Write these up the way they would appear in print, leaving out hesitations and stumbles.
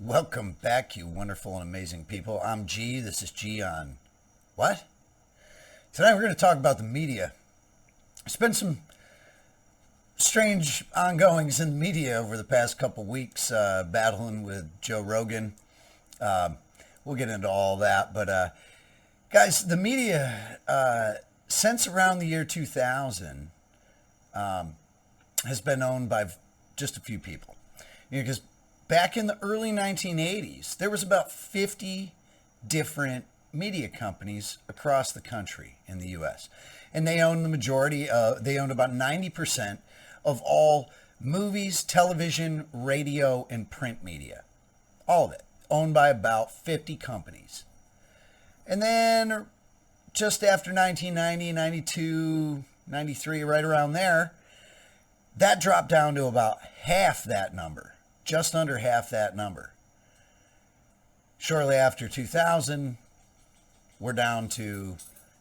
Welcome back, you wonderful and amazing people. I'm G. This is G on what? Tonight we're going to talk about the media. There's been some strange ongoings in the media over the past couple weeks, battling with Joe Rogan. We'll get into all that. But, guys, the media, since around the year 2000, has been owned by just a few people. Because back in the early 1980s, there was about 50 different media companies across the country in the U.S. And they owned the majority, they owned about 90% of all movies, television, radio, and print media. All of it, owned by about 50 companies. And then just after 1990, 92, 93, right around there, that dropped down to about half that number. Just under half that number. Shortly after 2000, we're down to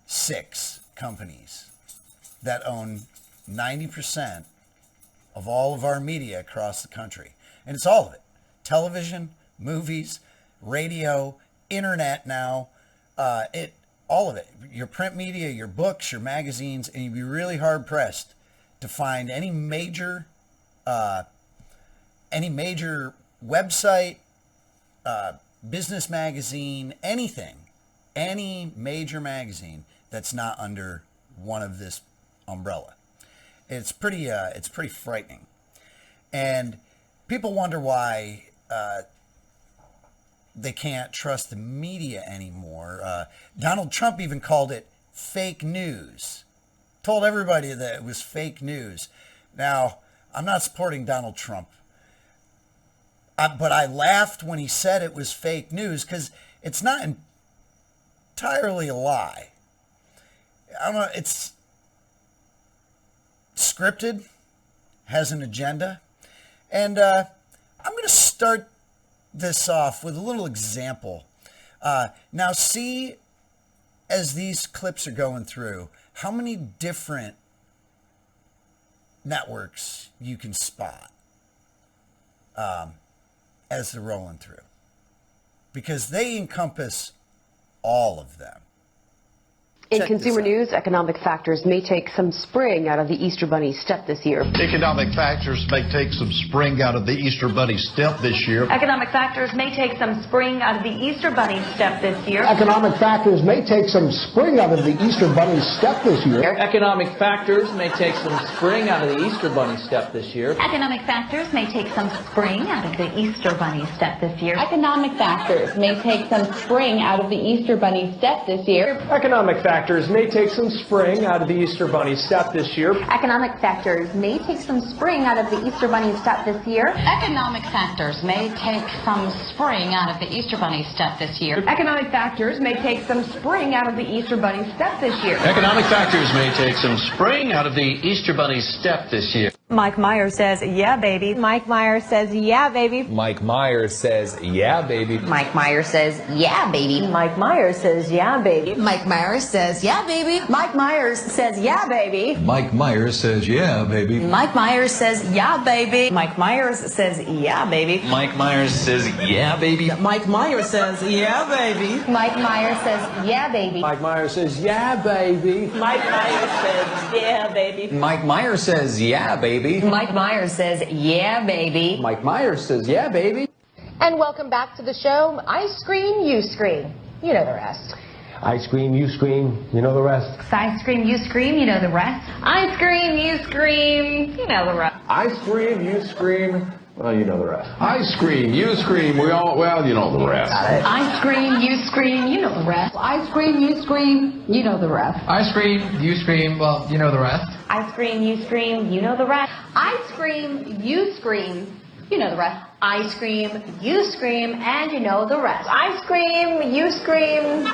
6 companies that own 90% of all of our media across the country. And it's all of it. Television, movies, radio, internet now, all of it. Your print media, your books, your magazines, and you'd be really hard pressed to find any major website, business magazine, anything, any major magazine that's not under one of this umbrella. It's pretty frightening. And people wonder why they can't trust the media anymore. Donald Trump even called it fake news. Told everybody that it was fake news. Now, I'm not supporting Donald Trump. But I laughed when he said it was fake news because it's not entirely a lie. I don't know, it's scripted, has an agenda. And I'm going to start this off with a little example. Now see, as these clips are going through, how many different networks you can spot as they're rolling through, because they encompass all of them. In consumer news, economic factors may take some spring out of the Easter Bunny step this year. Economic factors may take some spring out of the Easter Bunny step this year. Economic factors may take some spring out of the Easter Bunny step this year. Economic factors may take some spring out of the Easter Bunny step this year. Economic factors may take some spring out of the Easter Bunny step this year. Economic factors may take some spring out of the Easter Bunny step this year. Economic factors may take some spring out of the Easter Bunny step this year. Economic factors may take some spring out of the Easter Bunny step this year. Economic factors may take some spring out of the Easter Bunny step this year. Economic factors may take some spring out of the Easter Bunny step this year. Economic factors may take some spring out of the Easter Bunny step this year. Economic factors may take some spring out of the Easter Bunny step this year. Mike Myers says, yeah, baby. Mike Myers says, yeah, baby. Mike Myers says, yeah, baby. Mike Myers says, yeah, baby. Mike Myers says, yeah, baby. Mike Myers says, yeah, baby. Mike Myers says, yeah, baby. Mike Myers says, yeah, baby. Mike Myers says, yeah, baby. Mike Myers says, yeah, baby. Mike Myers says, yeah, baby. Mike Myers says, yeah, baby. Mike Myers says, yeah, baby. Mike Myers says, yeah, baby. Mike Myers says, yeah, baby. Mike Myers says, yeah, baby. Mike Myers says, yeah, baby. Mike Myers says, yeah, baby. And welcome back to the show. I scream, you scream. You know the rest. I scream, you scream, you know the rest. I scream, you scream, you know the rest. I scream, you scream, you know the rest. I scream, you scream, well, you know the rest. I scream, you scream, you know the rest. I scream, you scream, you know the rest. I scream, you scream, you know the rest. I scream, you scream, well, you know the rest. I scream, you scream, you know the rest. I scream, you scream, you know the rest. I scream, you scream, and you know the rest. I scream, you scream,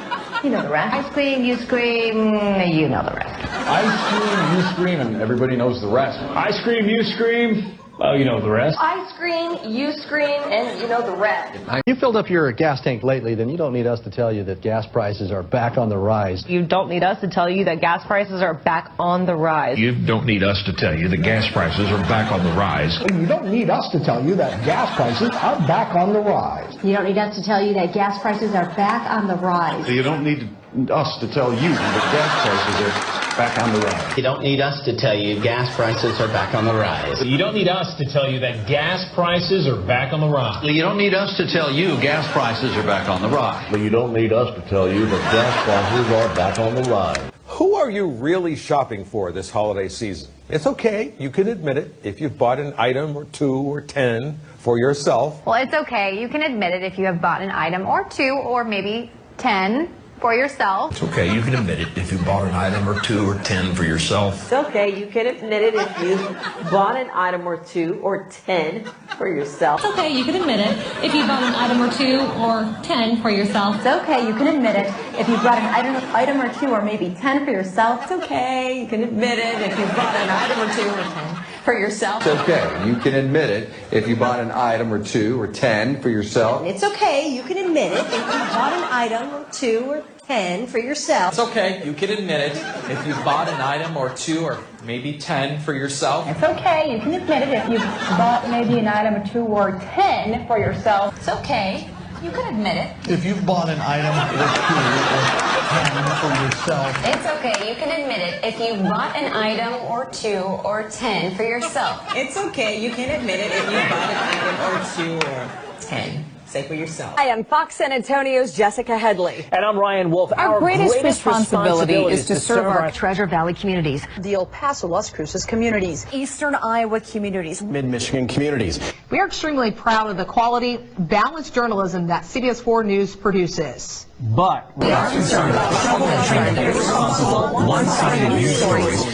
you know the rest. I scream, you scream, you know the rest. I scream, you scream, and everybody knows the rest. I scream, you scream, Oh, you know the rest. I scream, you scream, and you know the rest. If you filled up your gas tank lately, then you don't need us to tell you that gas prices are back on the rise. You don't need us to tell you that gas prices are back on the rise. You don't need us to tell you that gas prices are back on the rise. You don't need us to tell you that gas prices are back on the rise. You don't need us to tell you that gas prices are back on the rise. You don't need us to tell you that gas prices are back on the rise. You don't need us to tell you gas prices are back on the rise. You don't need us to tell you that gas prices are back on the rise. You don't need us to tell you gas prices are back on the rise. You don't need us to tell you that gas prices are back on the rise. Who are you really shopping for this holiday season? It's okay, you can admit it, if you've bought an item or 2 or 10 for yourself. Well, it's okay. You can admit it if you have bought an item or 2 or maybe 10 for yourself. It's okay, you can admit it if you bought an item or 2 or 10 for yourself. It's okay, you can admit it if you bought an item or 2 or 10 for yourself. It's okay, you can admit it if you bought an item or 2 or 10 for yourself. It's okay, you can admit it if you bought an item or 2 or maybe 10 for yourself. It's okay, you can admit it if you bought an item or 2 or 10 for yourself. It's okay. You can admit it if you bought an item or 2 or 10 for yourself. It's okay, you can admit it if you bought an item or 2 or 10 for yourself. It's okay, you can admit it if you bought an item or 2 or maybe 10 for yourself. It's okay, you can admit it if you bought maybe an item or 2 or 10 for yourself. It's okay. You can admit it. If you've bought an item or 2 or 10 for yourself. It's okay. You can admit it if you bought an item or 2 or 10 for yourself. It's okay, you can admit it if you bought an item or 2 or 10. Say for yourself. Hi, I'm Fox San Antonio's Jessica Headley. And I'm Ryan Wolf. Our greatest responsibility is to serve our Treasure Valley communities. The El Paso, Las Cruces communities, Eastern Iowa communities, Mid-Michigan communities. We are extremely proud of the quality, balanced journalism that CBS 4 News produces. But we are concerned about trouble and irresponsible, one-sided news stories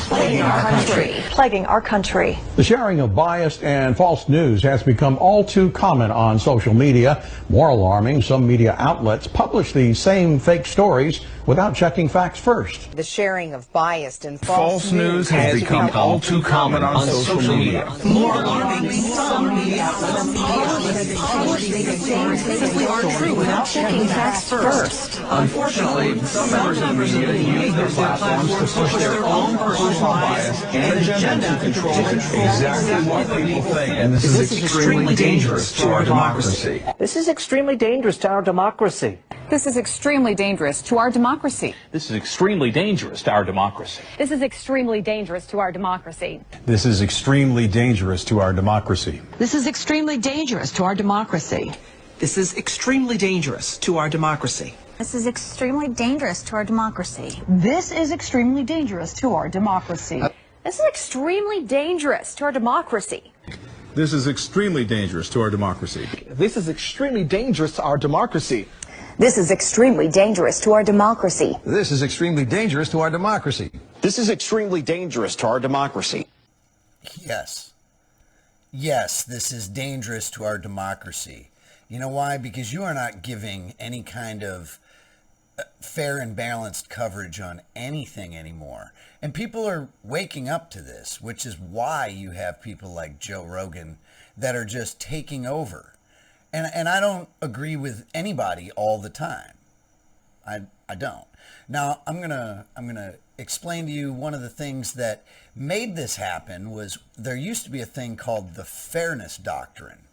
plaguing our country. The sharing of biased and false news has become all too common on social media. More alarming, some media outlets publish these same fake stories without checking facts first. The sharing of biased and False news has become all too common on social media. More alarming, some media outlets publish these things simply aren't true without checking facts first. Unfortunately, some members of the media use their platforms to push their own personal bias and agenda to control exactly what people think. And this is extremely dangerous to our democracy. This is extremely dangerous to our democracy. This is extremely dangerous to our democracy. This is extremely dangerous to our democracy. This is extremely dangerous to our democracy. This is extremely dangerous to our democracy. This is extremely dangerous to our democracy. This is extremely dangerous to our democracy. This is extremely dangerous to our democracy. This is extremely dangerous to our democracy. This is extremely dangerous to our democracy. This is extremely dangerous to our democracy. This is extremely dangerous to our democracy. This is extremely dangerous to our democracy. This is extremely dangerous to our democracy. This is extremely dangerous to our democracy. Yes. Yes, this is dangerous to our democracy. You know why? Because you are not giving any kind of fair and balanced coverage on anything anymore. And people are waking up to this, which is why you have people like Joe Rogan that are just taking over. And I don't agree with anybody all the time. I don't. Now, I'm gonna explain to you one of the things that made this happen was there used to be a thing called the Fairness Doctrine.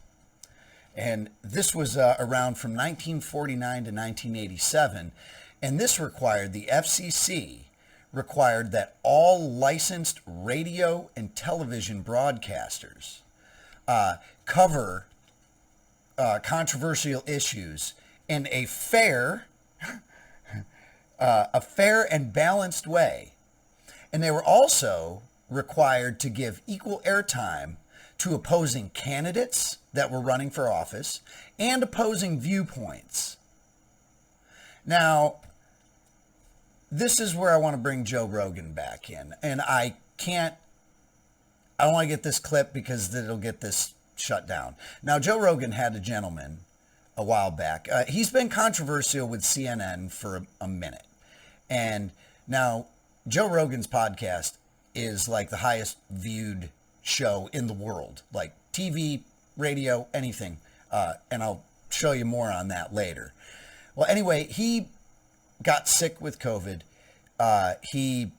And this was around from 1949 to 1987. And this required, the FCC required that all licensed radio and television broadcasters cover controversial issues in a fair and balanced way. And they were also required to give equal airtime to opposing candidates that were running for office and opposing viewpoints. Now, this is where I want to bring Joe Rogan back in. And I don't want to get this clip because it'll get this shut down. Now, Joe Rogan had a gentleman a while back. He's been controversial with CNN for a minute. And now Joe Rogan's podcast is like the highest viewed show in the world, like TV, radio, anything. And I'll show you more on that later. Well, anyway, he got sick with COVID. He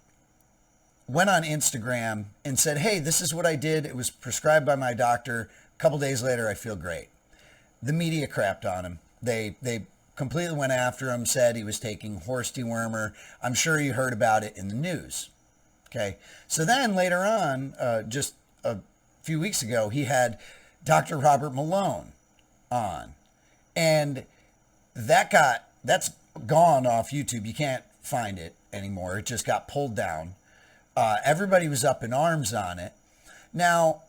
went on Instagram and said, hey, this is what I did. It was prescribed by my doctor. A couple days later, I feel great. The media crapped on him. They completely went after him, said he was taking horse dewormer. I'm sure you heard about it in the news. Okay. So then later on, just a few weeks ago, he had Dr. Robert Malone on. And that's gone off YouTube. You can't find it anymore. It just got pulled down. Everybody was up in arms on it. Now,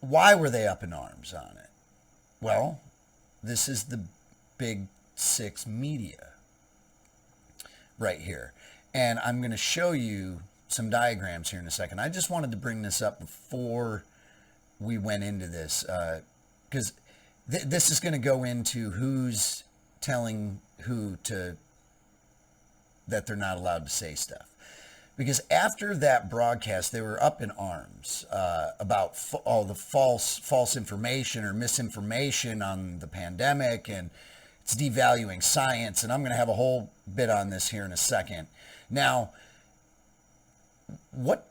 why were they up in arms on it? Well, this is the Big Six media right here. And I'm going to show you some diagrams here in a second. I just wanted to bring this up before we went into this, because this is going to go into who's telling who that they're not allowed to say stuff. Because after that broadcast, they were up in arms about all the false information or misinformation on the pandemic, and it's devaluing science. And I'm going to have a whole bit on this here in a second. Now, what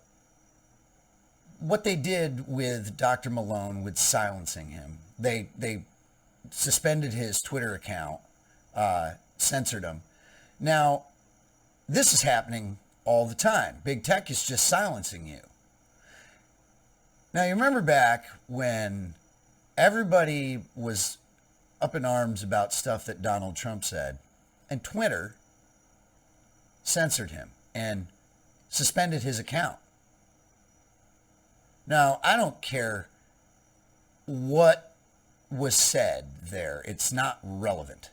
they did with Dr. Malone with silencing him, they suspended his Twitter account, censored him. Now, this is happening all the time. Big tech is just silencing you. Now, you remember back when everybody was up in arms about stuff that Donald Trump said, and Twitter censored him and suspended his account. Now, I don't care what was said there. It's not relevant.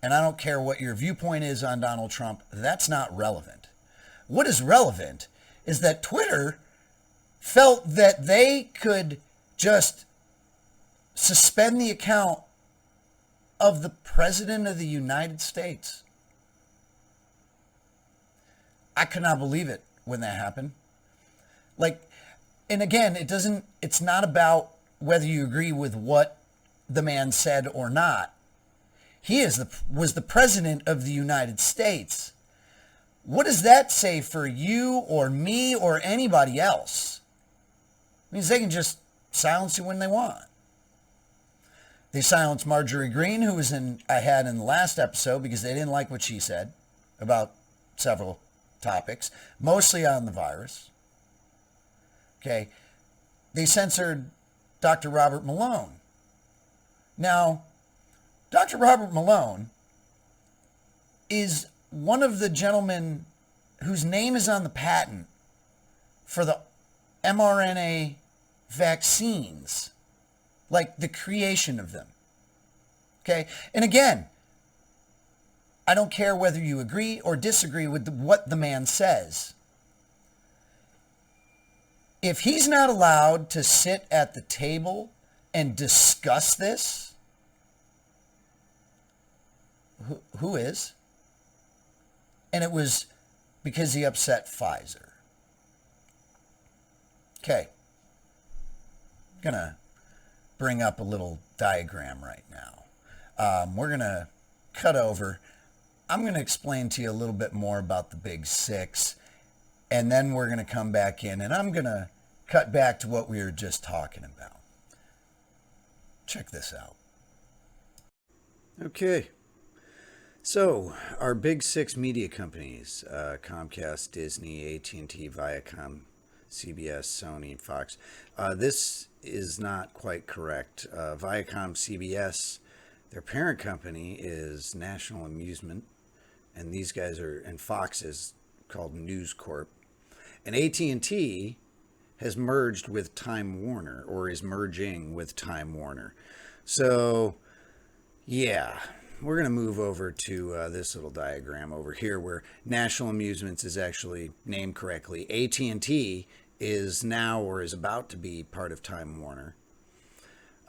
And I don't care what your viewpoint is on Donald Trump. That's not relevant. What is relevant is that Twitter felt that they could just suspend the account of the President of the United States. I could not believe it when that happened. And again, it's not about whether you agree with what the man said or not. He was the President of the United States. What does that say for you or me or anybody else? It means they can just silence you when they want. They silenced Marjorie Greene, who I had in the last episode, because they didn't like what she said about several topics, mostly on the virus. Okay. They censored Dr. Robert Malone. Now, Dr. Robert Malone is one of the gentlemen whose name is on the patent for the mRNA vaccines, like the creation of them. Okay? And again, I don't care whether you agree or disagree with what the man says. If he's not allowed to sit at the table and discuss this, who is? And it was because he upset Pfizer. Okay. I'm going to bring up a little diagram right now. We're going to cut over. I'm going to explain to you a little bit more about the Big Six, and then we're going to come back in, and I'm going to cut back to what we were just talking about. Check this out. Okay. So, our Big Six media companies, Comcast, Disney, AT&T, Viacom, CBS, Sony, and Fox. This is not quite correct. Viacom, CBS, their parent company is National Amusement, and these guys and Fox is called News Corp. And AT&T has merged with Time Warner, or is merging with Time Warner. So, yeah, we're going to move over to this little diagram over here where National Amusements is actually named correctly. AT&T is now or is about to be part of Time Warner.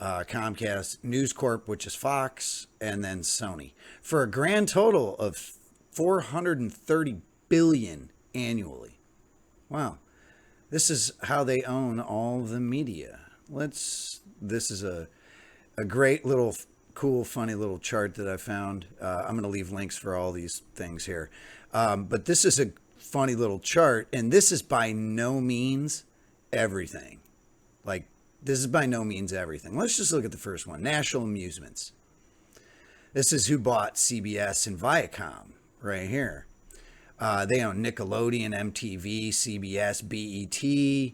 Comcast, News Corp, which is Fox, and then Sony, for a grand total of $430 billion annually. Wow. This is how they own all the media. This is a great little, cool, funny little chart that I found. I'm going to leave links for all these things here. But this is a funny little chart, and this is by no means everything. Like, this is by no means everything. Let's just look at the first one, National Amusements. This is who bought CBS and Viacom right here. They own Nickelodeon, MTV, CBS, BET.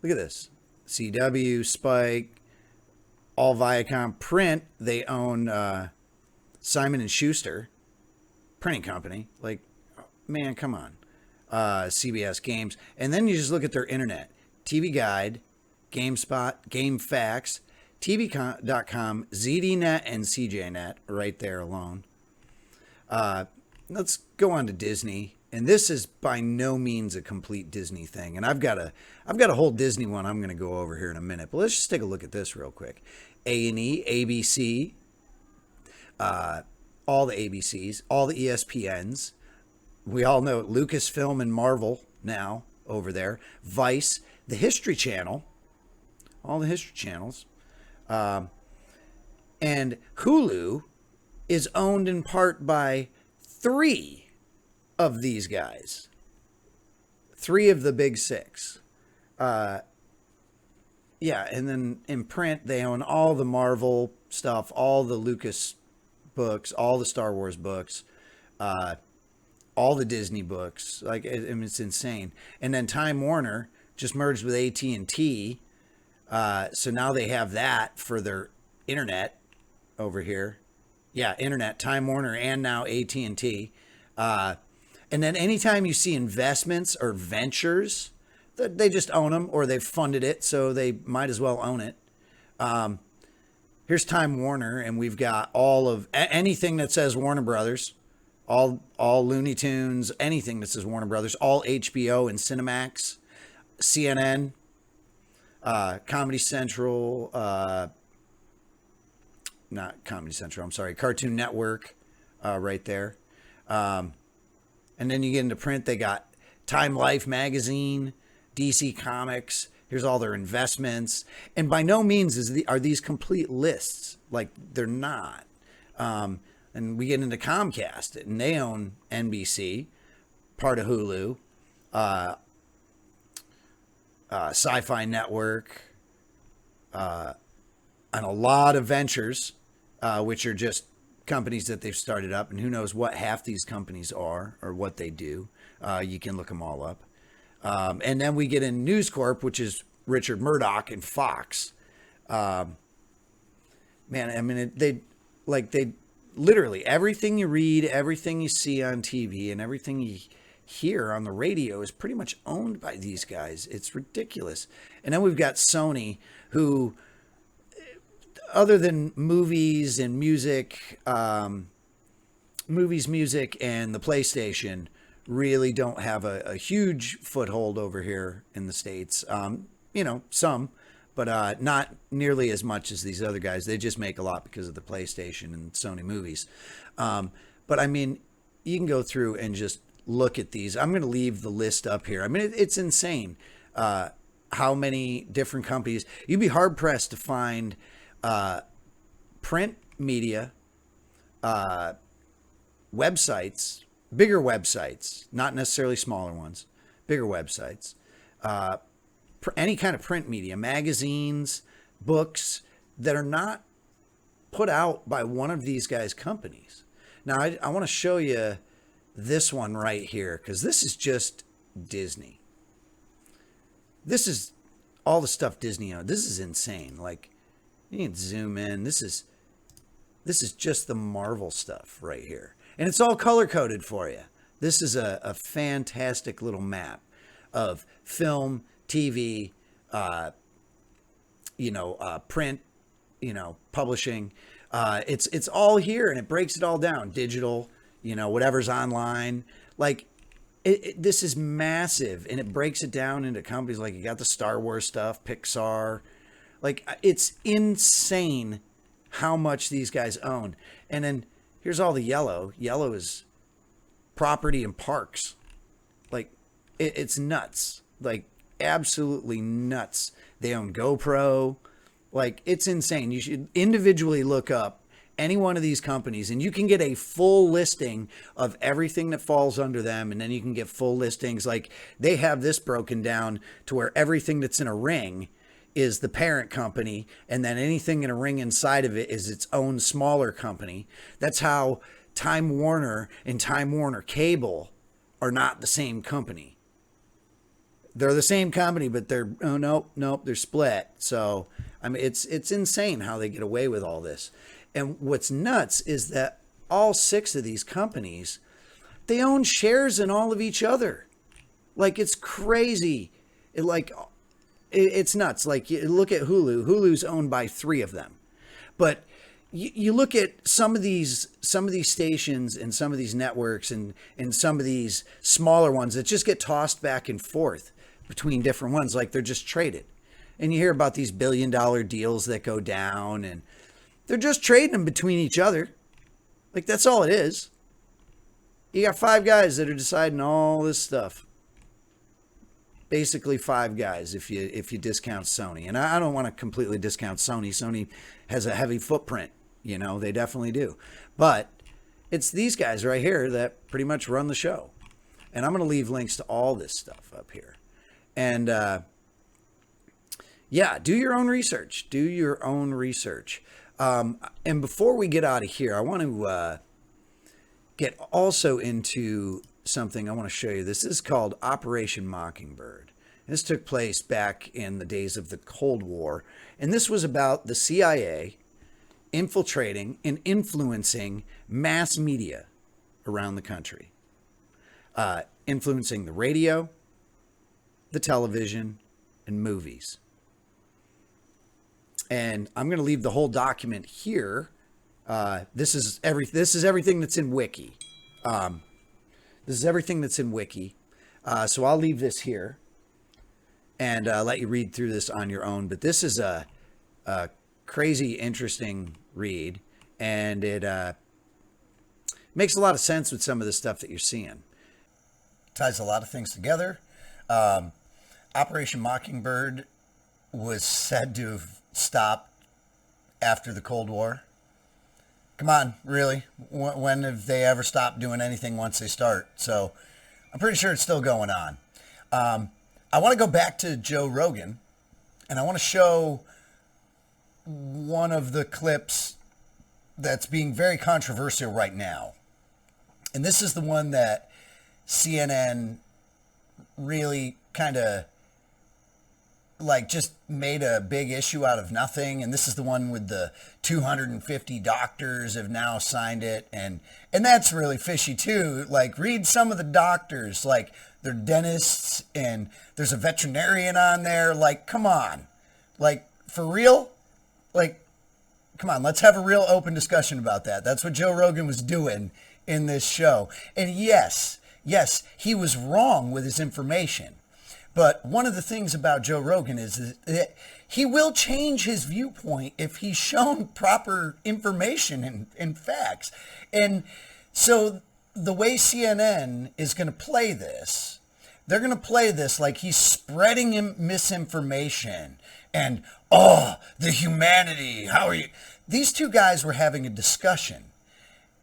Look at this. CW, Spike, all Viacom. Print, they own Simon & Schuster, printing company. Like, man, come on. CBS Games. And then you just look at their internet. TV Guide, GameSpot, GameFAQs, TV.com, ZDNet, and CJNet right there alone. Let's go on to Disney. And this is by no means a complete Disney thing. And I've got a whole Disney one I'm going to go over here in a minute. But let's just take a look at this real quick. A&E, ABC, all the ABCs, all the ESPNs. We all know Lucasfilm and Marvel now over there. Vice, the History Channel, all the History Channels. And Hulu is owned in part by 3 of these guys. 3 of the big 6. Yeah, and then in print, they own all the Marvel stuff, all the Lucas books, all the Star Wars books, all the Disney books. Like, it's insane. And then Time Warner just merged with AT&T. So now they have that for their internet over here. Yeah, internet, Time Warner, and now AT&T. And then anytime you see investments or ventures, they just own them, or they've funded it, so they might as well own it. Here's Time Warner, and we've got all of anything that says Warner Brothers, all Looney Tunes, anything that says Warner Brothers, all HBO and Cinemax, CNN, Comedy Central, not Comedy Central, I'm sorry, Cartoon Network, right there. And then you get into print, they got Time Life magazine, DC Comics. Here's all their investments. And by no means are these complete lists. Like, they're not. And we get into Comcast, and they own NBC, part of Hulu, Sci-Fi Network, and a lot of ventures, which are just companies that they've started up, and who knows what half these companies are or what they do. You can look them all up. And then we get in News Corp, which is Richard Murdoch and Fox. Man, I mean, they literally everything you read, everything you see on TV, and everything you hear on the radio is pretty much owned by these guys. It's ridiculous. And then we've got Sony, who, other than movies and music, music, and the PlayStation, really don't have a huge foothold over here in the States. You know, some, but not nearly as much as these other guys. They just make a lot because of the PlayStation and Sony movies. But I mean, you can go through and just look at these. I'm going to leave the list up here. I mean, it's insane how many different companies. You'd be hard pressed to find print media, websites, bigger websites, not necessarily smaller ones, bigger websites, any kind of print media, magazines, books that are not put out by one of these guys' companies. Now, I want to show you this one right here, because this is just Disney. This is all the stuff Disney owns. This is insane. Like, you can zoom in. This is just the Marvel stuff right here. And it's all color-coded for you. This is a fantastic little map of film, TV, print, publishing. It's all here, and it breaks it all down. Digital, whatever's online. Like, this is massive, and it breaks it down into companies. Like, you got the Star Wars stuff, Pixar. Like, it's insane how much these guys own. And then here's all the yellow. Yellow is property and parks. Like, it's nuts. Like, absolutely nuts. They own GoPro. Like, it's insane. You should individually look up any one of these companies, and you can get a full listing of everything that falls under them, and then you can get full listings. Like, they have this broken down to where everything that's in a ring is the parent company, and then anything in a ring inside of it is its own smaller company. That's how Time Warner and Time Warner Cable are not the same company. They're the same company, but they're, oh, nope, they're split. So, I mean, it's insane how they get away with all this. And what's nuts is that all 6 of these companies, they own shares in all of each other. Like, it's crazy. It's nuts. Like, you look at Hulu. Hulu's owned by 3 of them. But you look at some of these stations and some of these networks and some of these smaller ones that just get tossed back and forth between different ones, like they're just traded. And you hear about these billion-dollar deals that go down, and they're just trading them between each other. Like, that's all it is. You got 5 guys that are deciding all this stuff. Basically 5 guys if you discount Sony. And I don't want to completely discount Sony. Sony has a heavy footprint, you know, they definitely do. But it's these guys right here that pretty much run the show. And I'm going to leave links to all this stuff up here. And yeah, do your own research. Do your own research. And before we get out of here, I want to get also into something I want to show you. This is called Operation Mockingbird. This took place back in the days of the Cold War. And this was about the CIA infiltrating and influencing mass media around the country. Influencing the radio, the television, and movies. And I'm going to leave the whole document here. This is everything that's in Wiki. This is everything that's in Wiki. So I'll leave this here and let you read through this on your own. But this is a crazy, interesting read, and it makes a lot of sense with some of the stuff that you're seeing. Ties a lot of things together. Operation Mockingbird was said to have stopped after the Cold War. Come on, really? When have they ever stopped doing anything once they start? So I'm pretty sure it's still going on. I want to go back to Joe Rogan, and I want to show one of the clips that's being very controversial right now. And this is the one that CNN really kind of like just made a big issue out of nothing. And this is the one with the 250 doctors have now signed it. And that's really fishy too. Like, read some of the doctors, like they're dentists, and there's a veterinarian on there. Like, come on, like, for real? Like, come on, let's have a real open discussion about that. That's what Joe Rogan was doing in this show. And yes, he was wrong with his information. But one of the things about Joe Rogan is that he will change his viewpoint if he's shown proper information and facts. And so the way CNN is going to play this, they're going to play this like he's spreading misinformation and, oh, the humanity, how are you? These 2 guys were having a discussion.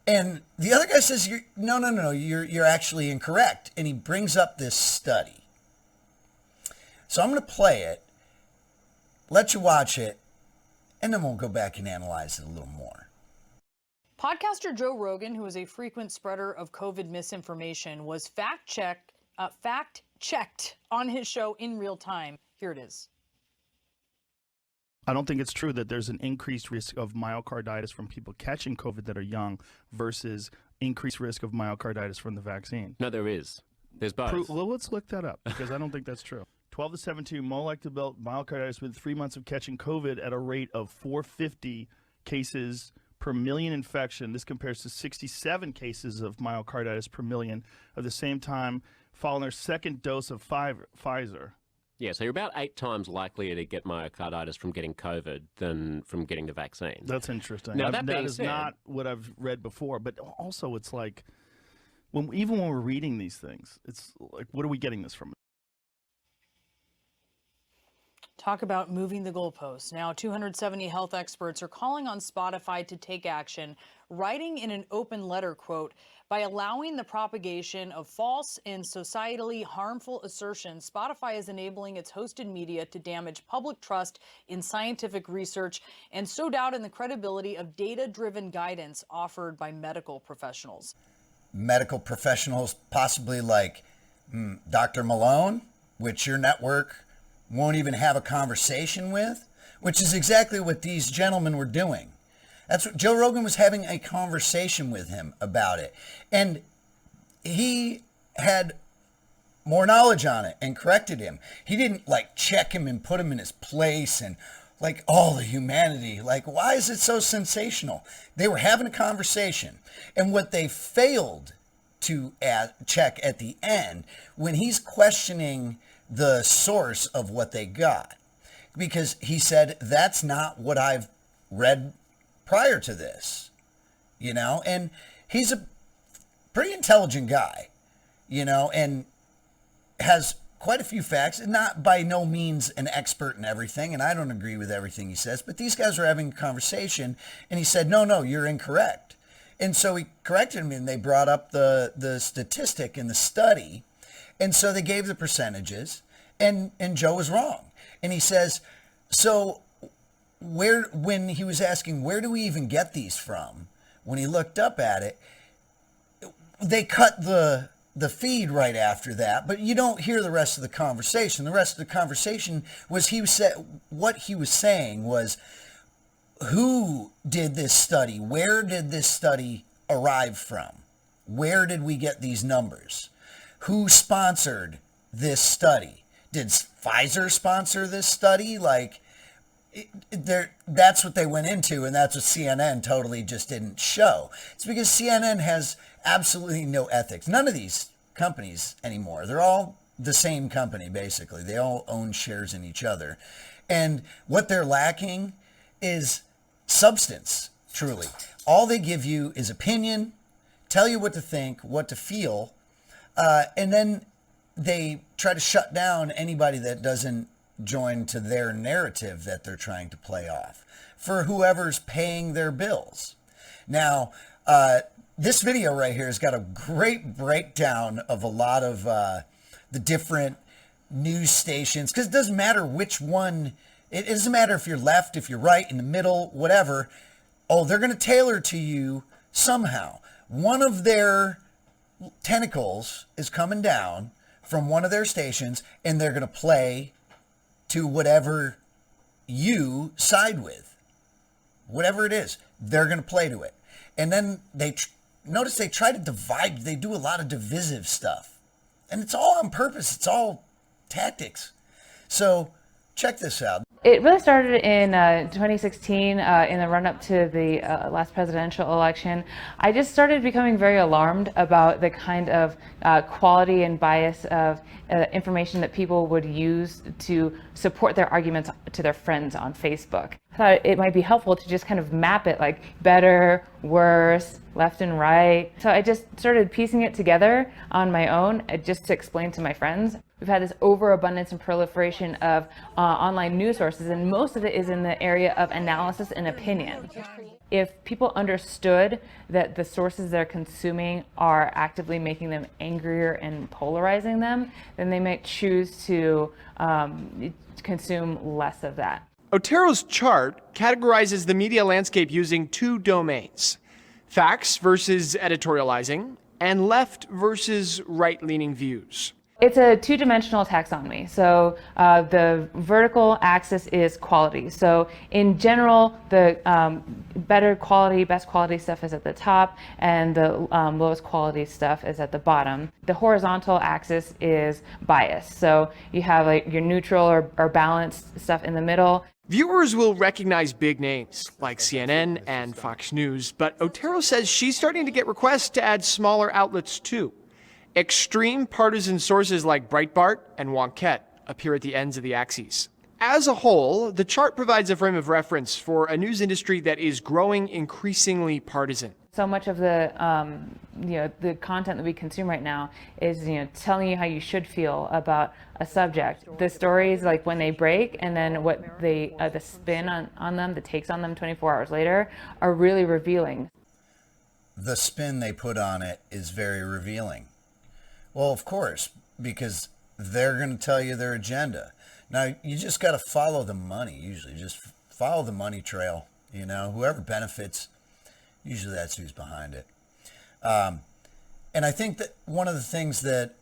And the other guy says, no, you're actually incorrect. And he brings up this study. So I'm going to play it, let you watch it, and then we'll go back and analyze it a little more. Podcaster Joe Rogan, who is a frequent spreader of COVID misinformation, was fact-checked on his show in real time. Here it is. I don't think it's true that there's an increased risk of myocarditis from people catching COVID that are young versus increased risk of myocarditis from the vaccine. No, there is. There's both. Well, let's look that up, because I don't think that's true. 12 to 17 more likely to develop myocarditis within 3 months of catching COVID at a rate of 450 cases per million infection. This compares to 67 cases of myocarditis per million at the same time following their second dose of Pfizer. Yeah, so you're about 8 times likelier to get myocarditis from getting COVID than from getting the vaccine. That's interesting. Now, that is not what I've read before, but also it's like, even when we're reading these things, it's like, what are we getting this from? Talk about moving the goalposts. Now, 270 health experts are calling on Spotify to take action, writing in an open letter, quote, by allowing the propagation of false and societally harmful assertions, Spotify is enabling its hosted media to damage public trust in scientific research and sow doubt in the credibility of data-driven guidance offered by medical professionals. Medical professionals, possibly like Dr. Malone, which your network won't even have a conversation with, which is exactly what these gentlemen were doing. That's what Joe Rogan was having a conversation with him about it. And he had more knowledge on it and corrected him. He didn't like check him and put him in his place and like all the humanity. Like, why is it so sensational? They were having a conversation. And what they failed to check at the end, when he's questioning the source of what they got, because he said, that's not what I've read prior to this, you know, and he's a pretty intelligent guy, you know, and has quite a few facts, and not by no means an expert in everything, and I don't agree with everything he says, but these guys are having a conversation, and he said, no, you're incorrect. And so he corrected him, and they brought up the statistic in the study, and so they gave the percentages, and Joe was wrong. And he says, so when he was asking, where do we even get these from? When he looked up at it, they cut the feed right after that, but you don't hear the rest of the conversation. The rest of the conversation was what he was saying was, who did this study? Where did this study arrive from? Where did we get these numbers? Who sponsored this study? Did Pfizer sponsor this study? Like, that's what they went into, and that's what CNN totally just didn't show. It's because CNN has absolutely no ethics. None of these companies anymore. They're all the same company, basically. They all own shares in each other. And what they're lacking is substance, truly. All they give you is opinion, tell you what to think, what to feel, and then they try to shut down anybody that doesn't join to their narrative that they're trying to play off for whoever's paying their bills. Now, this video right here has got a great breakdown of a lot of the different news stations, because it doesn't matter which one. It doesn't matter if you're left, if you're right, in the middle, whatever. Oh, they're going to tailor to you somehow. One of their tentacles is coming down from one of their stations, and they're going to play to whatever you side with. Whatever it is, they're going to play to it. And then notice they try to divide. They do a lot of divisive stuff. And it's all on purpose. It's all tactics. So check this out. It really started in 2016 in the run-up to the last presidential election. I just started becoming very alarmed about the kind of quality and bias of information that people would use to support their arguments to their friends on Facebook. I thought it might be helpful to just kind of map it, like better, worse, left and right. So I just started piecing it together on my own just to explain to my friends. We've had this overabundance and proliferation of online news sources, and most of it is in the area of analysis and opinion. If people understood that the sources they're consuming are actively making them angrier and polarizing them, then they might choose to consume less of that. Otero's chart categorizes the media landscape using two domains: facts versus editorializing, and left versus right-leaning views. It's a two-dimensional taxonomy. So the vertical axis is quality. So in general, the better quality, best quality stuff is at the top, and the lowest quality stuff is at the bottom. The horizontal axis is bias. So you have like your neutral or balanced stuff in the middle. Viewers will recognize big names like CNN and Fox News, but Otero says she's starting to get requests to add smaller outlets too. Extreme partisan sources like Breitbart and Wonkette appear at the ends of the axes. As a whole, the chart provides a frame of reference for a news industry that is growing increasingly partisan. So much of the, the content that we consume right now is, telling you how you should feel about a subject. The stories, like when they break, and then what they, the spin on them, the takes on them 24 hours later, are really revealing. The spin they put on it is very revealing. Well, of course, because they're going to tell you their agenda. Now, you just got to follow the money, usually. Just follow the money trail, whoever benefits. Usually that's who's behind it. And I think that one of the things that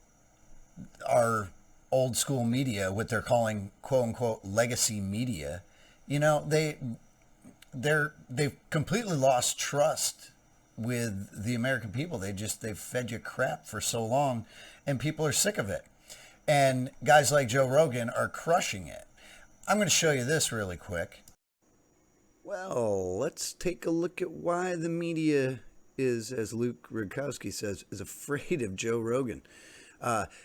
our old school media, what they're calling quote unquote legacy media, they've completely lost trust with the American people. They've fed you crap for so long and people are sick of it. And guys like Joe Rogan are crushing it. I'm going to show you this really quick. Well, let's take a look at why the media is, as Luke Rudkowski says, is afraid of Joe Rogan.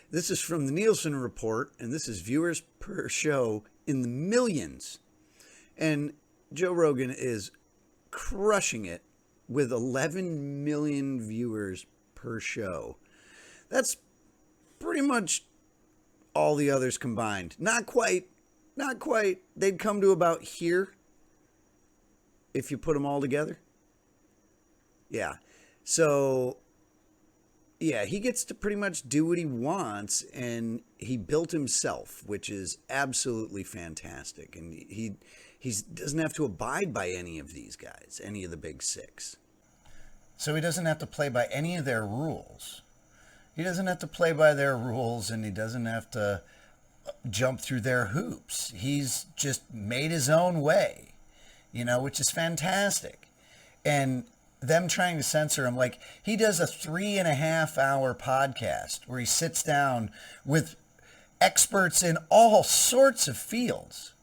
This is from the Nielsen report, and this is viewers per show in the millions. And Joe Rogan is crushing it with 11 million viewers per show. That's pretty much all the others combined. Not quite. They'd come to about here if you put them all together. Yeah. So, yeah, he gets to pretty much do what he wants, and he built himself, which is absolutely fantastic. And he doesn't have to abide by any of these guys, any of the big six. So he doesn't have to play by any of their rules. He doesn't have to play by their rules, and he doesn't have to jump through their hoops. He's just made his own way. Which is fantastic. And them trying to censor him, like he does a 3.5-hour podcast where he sits down with experts in all sorts of fields.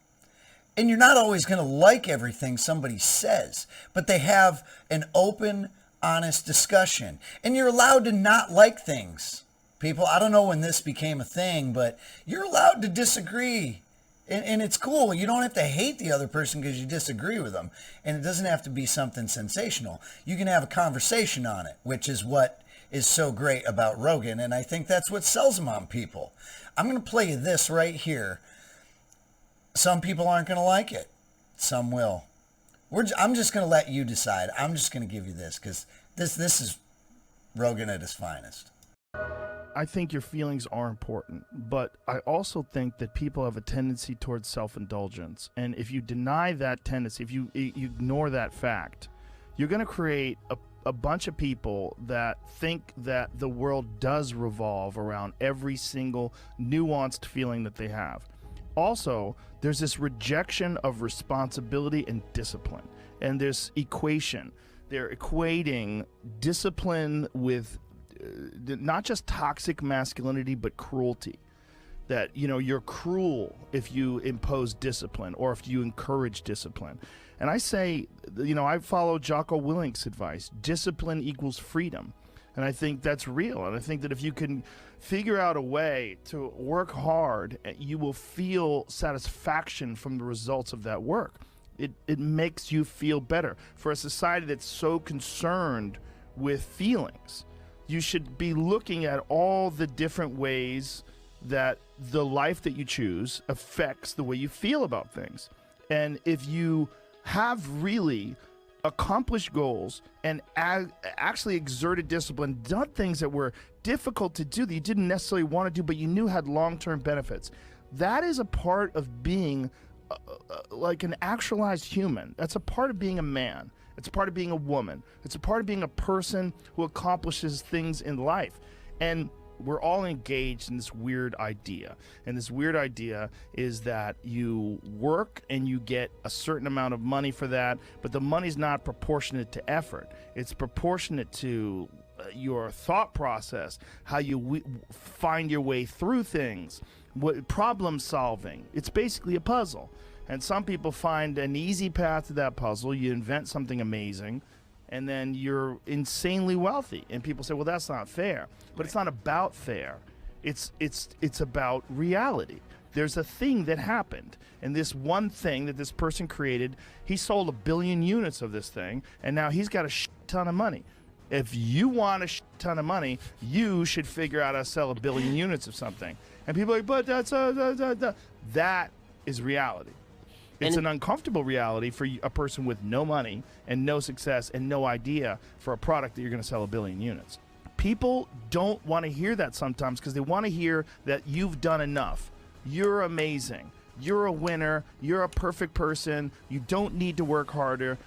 And you're not always going to like everything somebody says, but they have an open, honest discussion. And you're allowed to not like things. People, I don't know when this became a thing, but you're allowed to disagree. And it's cool. You don't have to hate the other person because you disagree with them. And it doesn't have to be something sensational. You can have a conversation on it, which is what is so great about Rogan. And I think that's what sells him on people. I'm going to play you this right here. Some people aren't going to like it. Some will. I'm just going to let you decide. I'm just going to give you this because this is Rogan at his finest. I think your feelings are important, but I also think that people have a tendency towards self-indulgence. And if you deny that tendency, if you ignore that fact, you're going to create a bunch of people that think that the world does revolve around every single nuanced feeling that they have. Also, there's this rejection of responsibility and discipline, and this equation. They're equating discipline with not just toxic masculinity, but cruelty. That, you're cruel if you impose discipline or if you encourage discipline. And I say, I follow Jocko Willink's advice. Discipline equals freedom. And I think that's real. And I think that if you can figure out a way to work hard, you will feel satisfaction from the results of that work. It makes you feel better. For a society that's so concerned with feelings, you should be looking at all the different ways that the life that you choose affects the way you feel about things. And if you have really accomplished goals and actually exerted discipline, done things that were difficult to do that you didn't necessarily want to do, but you knew had long-term benefits, that is a part of being like an actualized human. That's a part of being a man. It's a part of being a woman. It's a part of being a person who accomplishes things in life. And we're all engaged in this weird idea. And this weird idea is that you work and you get a certain amount of money for that, but the money's not proportionate to effort. It's proportionate to your thought process, how you find your way through things, problem solving. It's basically a puzzle. And some people find an easy path to that puzzle. You invent something amazing, and then you're insanely wealthy. And people say, well, that's not fair. But it's not about fair. It's about reality. There's a thing that happened. And this one thing that this person created, he sold 1 billion units of this thing, and now he's got a shit ton of money. If you want a ton of money, you should figure out how to sell 1 billion units of something. And people are like, but that's that is reality. It's an uncomfortable reality for a person with no money and no success and no idea for a product that you're going to sell 1 billion units. People don't want to hear that sometimes because they want to hear that you've done enough. You're amazing. You're a winner. You're a perfect person. You don't need to work harder.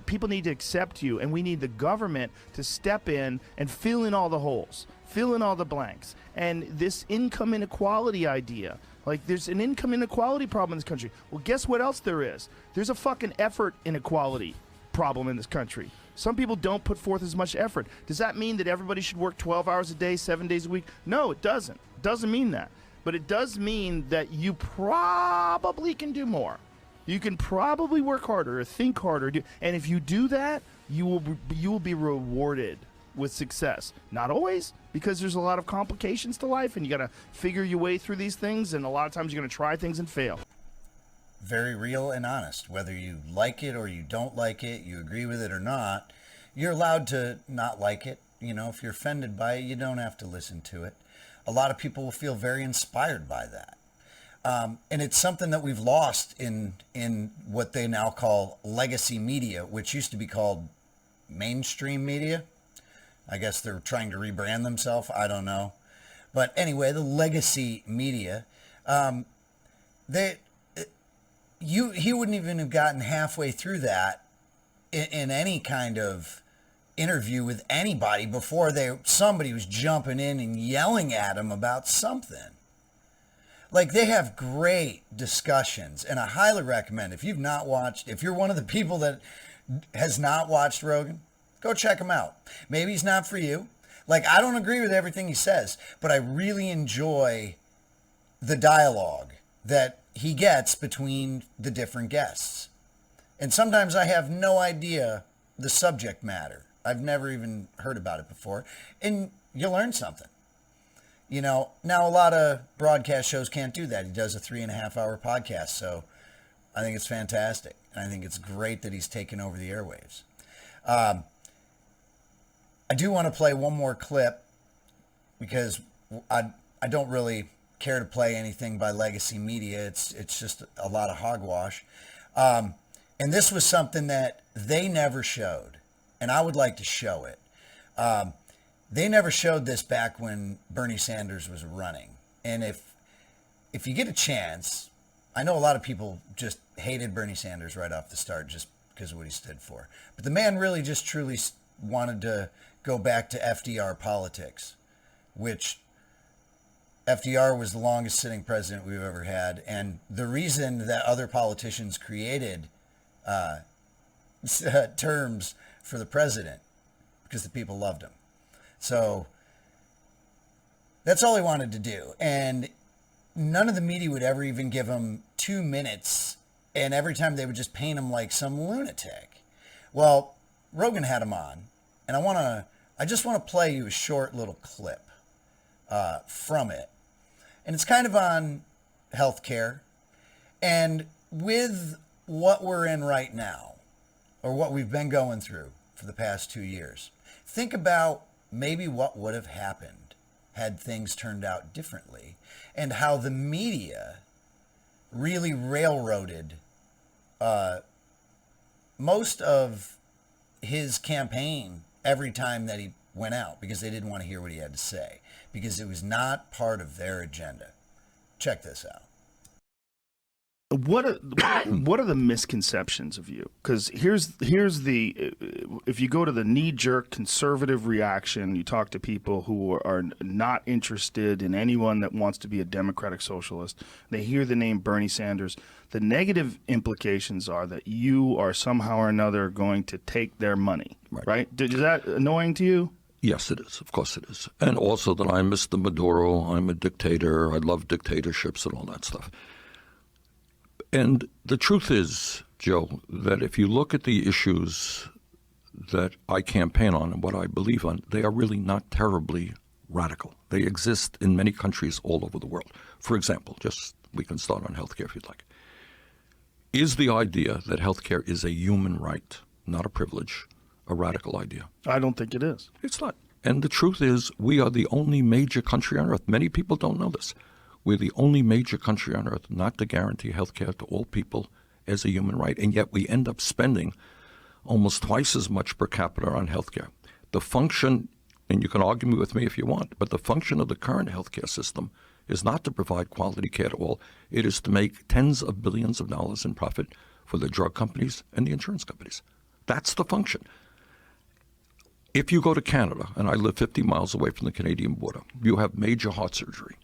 People need to accept you, and we need the government to step in and fill in all the holes, fill in all the blanks. And this income inequality idea, like there's an income inequality problem in this country. Well, guess what else there is? There's a fucking effort inequality problem in this country. Some people don't put forth as much effort. Does that mean that everybody should work 12 hours a day, 7 days a week? No, it doesn't. It doesn't mean that. But it does mean that you probably can do more. You can probably work harder or think harder. And if you do that, you will be rewarded with success. Not always, because there's a lot of complications to life, and you got to figure your way through these things, and a lot of times you're going to try things and fail. Very real and honest. Whether you like it or you don't like it, you agree with it or not, you're allowed to not like it. You know, if you're offended by it, you don't have to listen to it. A lot of people will feel very inspired by that. And it's something that we've lost in what they now call legacy media, which used to be called mainstream media. I guess they're trying to rebrand themselves. I don't know. But anyway, the legacy media, he wouldn't even have gotten halfway through that in any kind of interview with anybody before somebody was jumping in and yelling at him about something. Like, they have great discussions, and I highly recommend, if you're one of the people that has not watched Rogan, go check him out. Maybe he's not for you. Like, I don't agree with everything he says, but I really enjoy the dialogue that he gets between the different guests. And sometimes I have no idea the subject matter. I've never even heard about it before. And you learn something. You know, now a lot of broadcast shows can't do that. He does a 3.5-hour podcast. So I think it's fantastic. And I think it's great that he's taken over the airwaves. I do want to play one more clip because I don't really care to play anything by legacy media. It's just a lot of hogwash. And this was something that they never showed. And I would like to show it. They never showed this back when Bernie Sanders was running. And if you get a chance, I know a lot of people just hated Bernie Sanders right off the start just because of what he stood for. But the man really just truly wanted to go back to FDR politics, which FDR was the longest sitting president we've ever had. And the reason that other politicians created terms for the president, because the people loved him. So that's all he wanted to do. And none of the media would ever even give him 2 minutes. And every time they would just paint him like some lunatic. Well, Rogan had him on. And I just want to play you a short little clip from it. And it's kind of on healthcare. And with what we're in right now, or what we've been going through for the past 2 years, think about maybe what would have happened had things turned out differently, and how the media really railroaded most of his campaign every time that he went out, because they didn't want to hear what he had to say, because it was not part of their agenda. Check this out. What are the misconceptions of you? Because here's the, if you go to the knee-jerk conservative reaction, you talk to people who are not interested in anyone that wants to be a democratic socialist, they hear the name Bernie Sanders, the negative implications are that you are somehow or another going to take their money, right? Is that annoying to you? Yes, it is. Of course it is. And also that I'm Mr. Maduro, I'm a dictator, I love dictatorships and all that stuff. And the truth is, Joe, that if you look at the issues that I campaign on and what I believe on, they are really not terribly radical. They exist in many countries all over the world. For example, we can start on healthcare if you'd like. Is the idea that healthcare is a human right, not a privilege, a radical idea. I don't think it is. It's not. And the truth is, we are the only major country on earth. Many people don't know this. We're the only major country on earth not to guarantee health care to all people as a human right. And yet we end up spending almost twice as much per capita on health care. The function, and you can argue with me if you want, but the function of the current health care system is not to provide quality care to all. It is to make tens of billions of dollars in profit for the drug companies and the insurance companies. That's the function. If you go to Canada, and I live 50 miles away from the Canadian border, you have major heart surgery.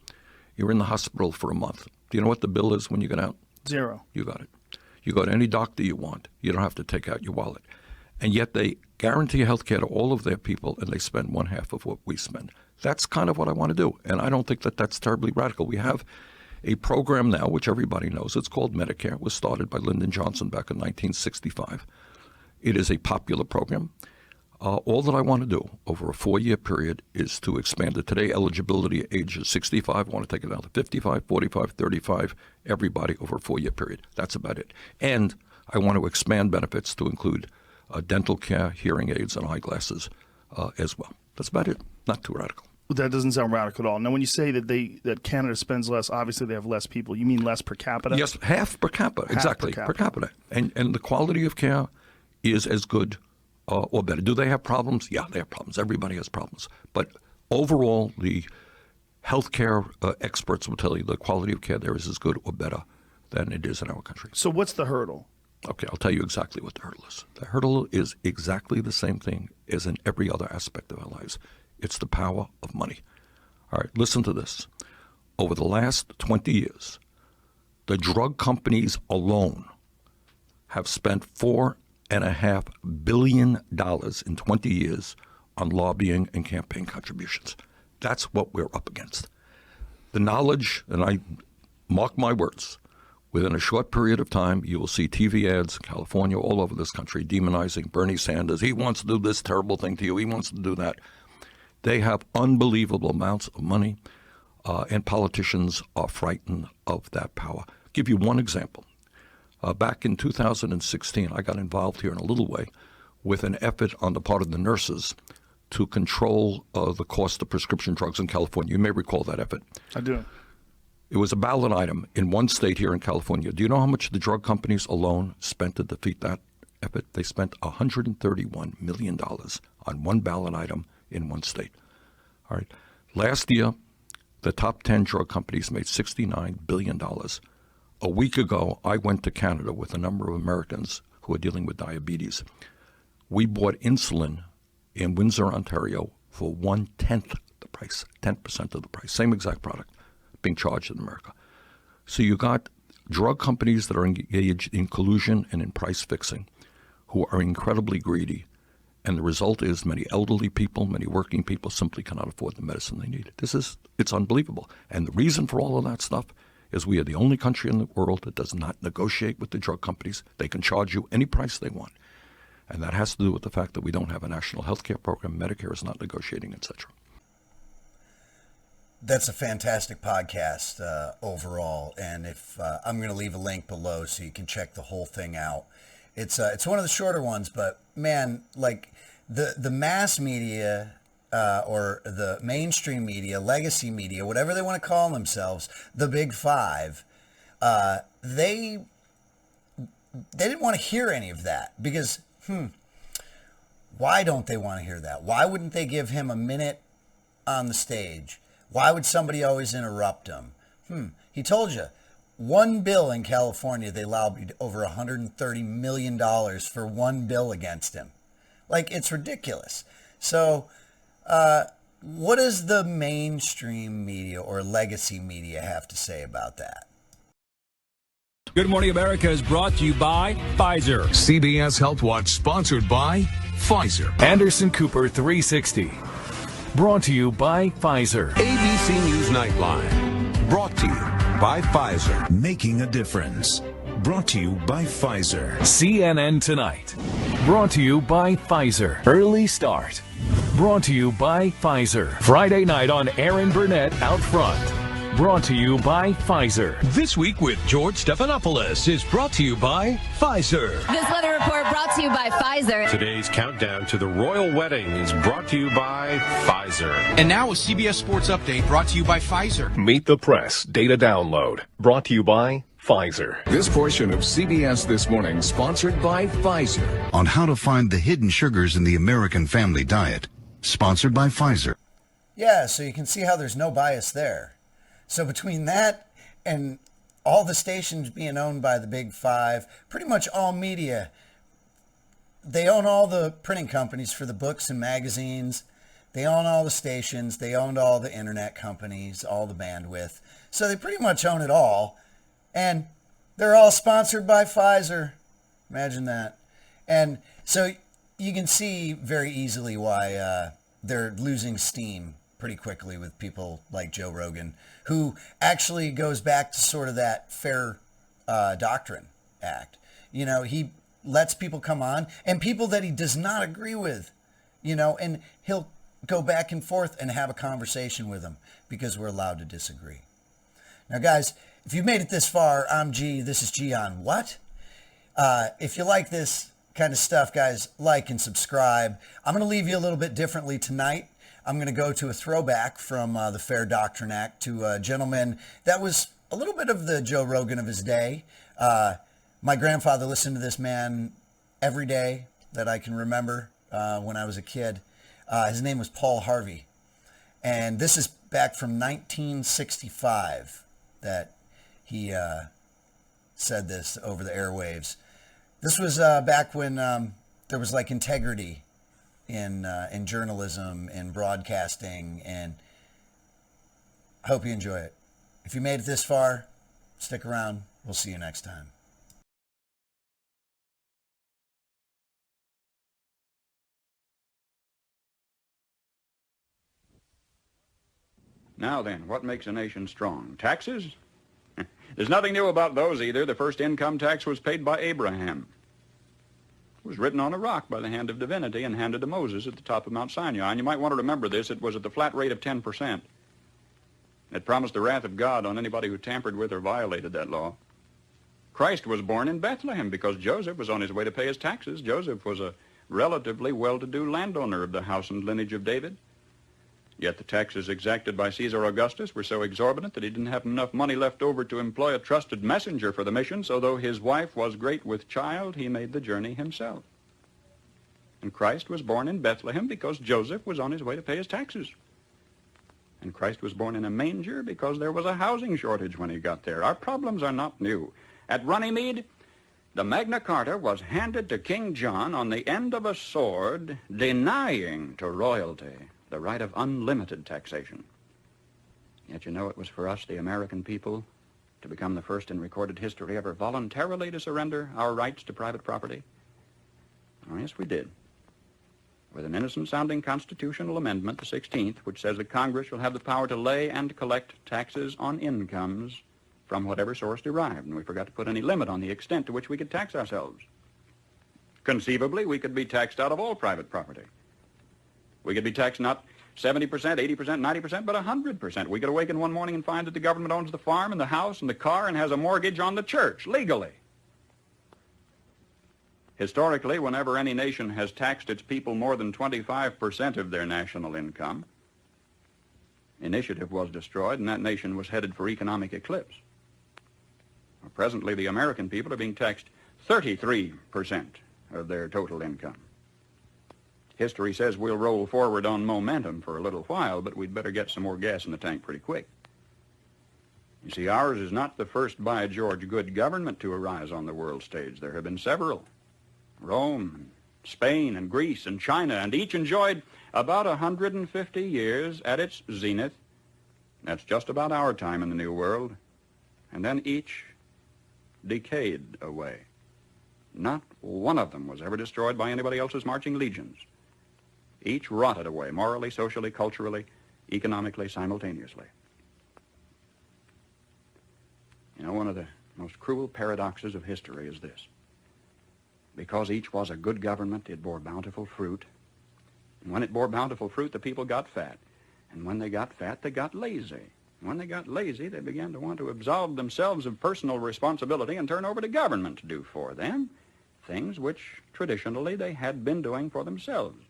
You're in the hospital for a month. Do you know what the bill is when you get out? Zero. You got it. You go to any doctor you want. You don't have to take out your wallet. And yet they guarantee health care to all of their people, and they spend one half of what we spend. That's kind of what I want to do. And I don't think that that's terribly radical. We have a program now, which everybody knows. It's called Medicare. It was started by Lyndon Johnson back in 1965. It is a popular program. All that I want to do over a 4-year period is to expand it. Today, eligibility age is 65. I want to take it down to 55, 45, 35, everybody over a 4-year period. That's about it. And I want to expand benefits to include dental care, hearing aids, and eyeglasses as well. That's about it. Not too radical. That doesn't sound radical at all. Now, when you say that Canada spends less, obviously they have less people. You mean less per capita? Yes, half per capita. Exactly, per capita. And the quality of care is as good or better. Do they have problems? Yeah, they have problems. Everybody has problems. But overall, the healthcare experts will tell you the quality of care there is as good or better than it is in our country. So what's the hurdle? Okay, I'll tell you exactly what the hurdle is. The hurdle is exactly the same thing as in every other aspect of our lives. It's the power of money. All right, listen to this. Over the last 20 years, the drug companies alone have spent $4.5 billion in 20 years on lobbying and campaign contributions. That's what we're up against. The knowledge, and I mark my words, within a short period of time, you will see TV ads in California, all over this country, demonizing Bernie Sanders. He wants to do this terrible thing to you. He wants to do that. They have unbelievable amounts of money, and politicians are frightened of that power. I'll give you one example. Back in 2016, I got involved here in a little way with an effort on the part of the nurses to control the cost of prescription drugs in California. You may recall that effort. I do. It was a ballot item in one state here in California. Do you know how much the drug companies alone spent to defeat that effort? They spent $131 million on one ballot item in one state. All right. Last year, the top 10 drug companies made $69 billion. A week ago, I went to Canada with a number of Americans who are dealing with diabetes. We bought insulin in Windsor, Ontario for 1/10 the price, 10% of the price, same exact product being charged in America. So you got drug companies that are engaged in collusion and in price fixing who are incredibly greedy. And the result is many elderly people, many working people simply cannot afford the medicine they need. It's unbelievable. And the reason for all of that stuff is we are the only country in the world that does not negotiate with the drug companies. They can charge you any price they want. And that has to do with the fact that we don't have a national health care program. Medicare is not negotiating, etc. That's a fantastic podcast overall. And if I'm going to leave a link below so you can check the whole thing out. It's one of the shorter ones, but man, like the mass media or the mainstream media, legacy media, whatever they want to call themselves, the big five, they didn't want to hear any of that because, why don't they want to hear that? Why wouldn't they give him a minute on the stage? Why would somebody always interrupt him? He told you. One bill in California, they lobbied over $130 million for one bill against him. Like, it's ridiculous. So, what does the mainstream media or legacy media have to say about that? Good Morning America is brought to you by Pfizer. CBS Health Watch sponsored by Pfizer. Anderson Cooper 360. Brought to you by Pfizer. ABC News Nightline. Brought to you by Pfizer. Making a difference. Brought to you by Pfizer. CNN Tonight. Brought to you by Pfizer. Early Start. Brought to you by Pfizer. Friday night on Aaron Burnett Out Front. Brought to you by Pfizer. This Week with George Stephanopoulos is brought to you by Pfizer. This weather report brought to you by Pfizer. Today's countdown to the royal wedding is brought to you by Pfizer. And now a CBS Sports Update brought to you by Pfizer. Meet the Press Data Download. Brought to you by Pfizer. This portion of CBS This Morning sponsored by Pfizer. On how to find the hidden sugars in the American family diet. Sponsored by Pfizer. Yeah, so you can see how there's no bias there. So between that and all the stations being owned by the Big Five, pretty much all media, they own all the printing companies for the books and magazines. They own all the stations. They owned all the internet companies, all the bandwidth. So they pretty much own it all. And they're all sponsored by Pfizer. Imagine that. And so you can see very easily why they're losing steam pretty quickly with people like Joe Rogan, who actually goes back to sort of that fair Doctrine Act. You know, he lets people come on, and people that he does not agree with, you know, and he'll go back and forth and have a conversation with them because we're allowed to disagree. Now, guys, if you've made it this far, I'm G. This is G on What? If you like this kind of stuff, guys, like and subscribe. I'm going to leave you a little bit differently tonight. I'm going to go to a throwback from the Fair Doctrine Act to a gentleman that was a little bit of the Joe Rogan of his day. My grandfather listened to this man every day that I can remember when I was a kid. His name was Paul Harvey. And this is back from 1965 that he said this over the airwaves. This was back when there was like integrity in journalism, in broadcasting, and I hope you enjoy it. If you made it this far, stick around. We'll see you next time. Now then, what makes a nation strong? Taxes? There's nothing new about those either. The first income tax was paid by Abraham. It was written on a rock by the hand of divinity and handed to Moses at the top of Mount Sinai. And you might want to remember this. It was at the flat rate of 10%. It promised the wrath of God on anybody who tampered with or violated that law. Christ was born in Bethlehem because Joseph was on his way to pay his taxes. Joseph was a relatively well-to-do landowner of the house and lineage of David. Yet the taxes exacted by Caesar Augustus were so exorbitant that he didn't have enough money left over to employ a trusted messenger for the mission, so though his wife was great with child, he made the journey himself. And Christ was born in Bethlehem because Joseph was on his way to pay his taxes. And Christ was born in a manger because there was a housing shortage when he got there. Our problems are not new. At Runnymede, the Magna Carta was handed to King John on the end of a sword, denying to royalty the right of unlimited taxation. Yet you know it was for us, the American people, to become the first in recorded history ever voluntarily to surrender our rights to private property. Oh, yes, we did. With an innocent-sounding constitutional amendment, the 16th, which says that Congress shall have the power to lay and collect taxes on incomes from whatever source derived. And we forgot to put any limit on the extent to which we could tax ourselves. Conceivably, we could be taxed out of all private property. We could be taxed not 70%, 80%, 90%, but 100%. We could awaken one morning and find that the government owns the farm and the house and the car and has a mortgage on the church, legally. Historically, whenever any nation has taxed its people more than 25% of their national income, initiative was destroyed and that nation was headed for economic eclipse. Well, presently, the American people are being taxed 33% of their total income. History says we'll roll forward on momentum for a little while, but we'd better get some more gas in the tank pretty quick. You see, ours is not the first by George good government to arise on the world stage. There have been several. Rome, and Spain, and Greece, and China, and each enjoyed about 150 years at its zenith. That's just about our time in the New World. And then each decayed away. Not one of them was ever destroyed by anybody else's marching legions. Each rotted away, morally, socially, culturally, economically, simultaneously. You know, one of the most cruel paradoxes of history is this. Because each was a good government, it bore bountiful fruit. And when it bore bountiful fruit, the people got fat. And when they got fat, they got lazy. When they got lazy, they began to want to absolve themselves of personal responsibility and turn over to government to do for them things which traditionally they had been doing for themselves.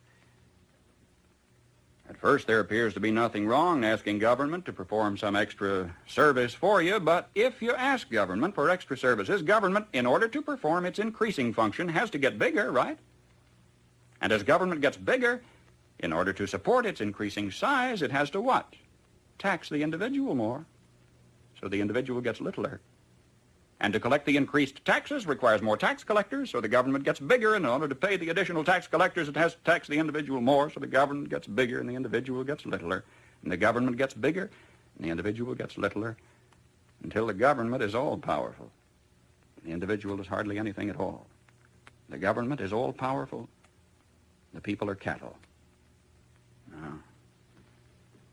At first, there appears to be nothing wrong in asking government to perform some extra service for you, but if you ask government for extra services, government, in order to perform its increasing function, has to get bigger, right? And as government gets bigger, in order to support its increasing size, it has to what? Tax the individual more, so the individual gets littler. And to collect the increased taxes requires more tax collectors, so the government gets bigger, and in order to pay the additional tax collectors, it has to tax the individual more, so the government gets bigger and the individual gets littler. And the government gets bigger and the individual gets littler until the government is all-powerful. The individual is hardly anything at all. The government is all-powerful. The people are cattle. Now,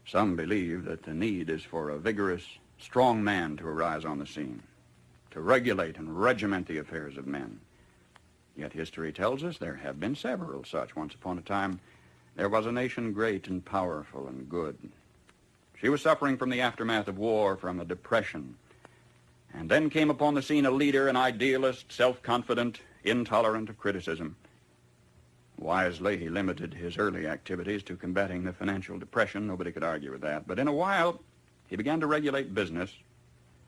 some believe that the need is for a vigorous, strong man to arise on the scene, to regulate and regiment the affairs of men. Yet history tells us there have been several such. Once upon a time, there was a nation great and powerful and good. She was suffering from the aftermath of war, from a depression. And then came upon the scene a leader, an idealist, self-confident, intolerant of criticism. Wisely, he limited his early activities to combating the financial depression. Nobody could argue with that. But in a while, he began to regulate business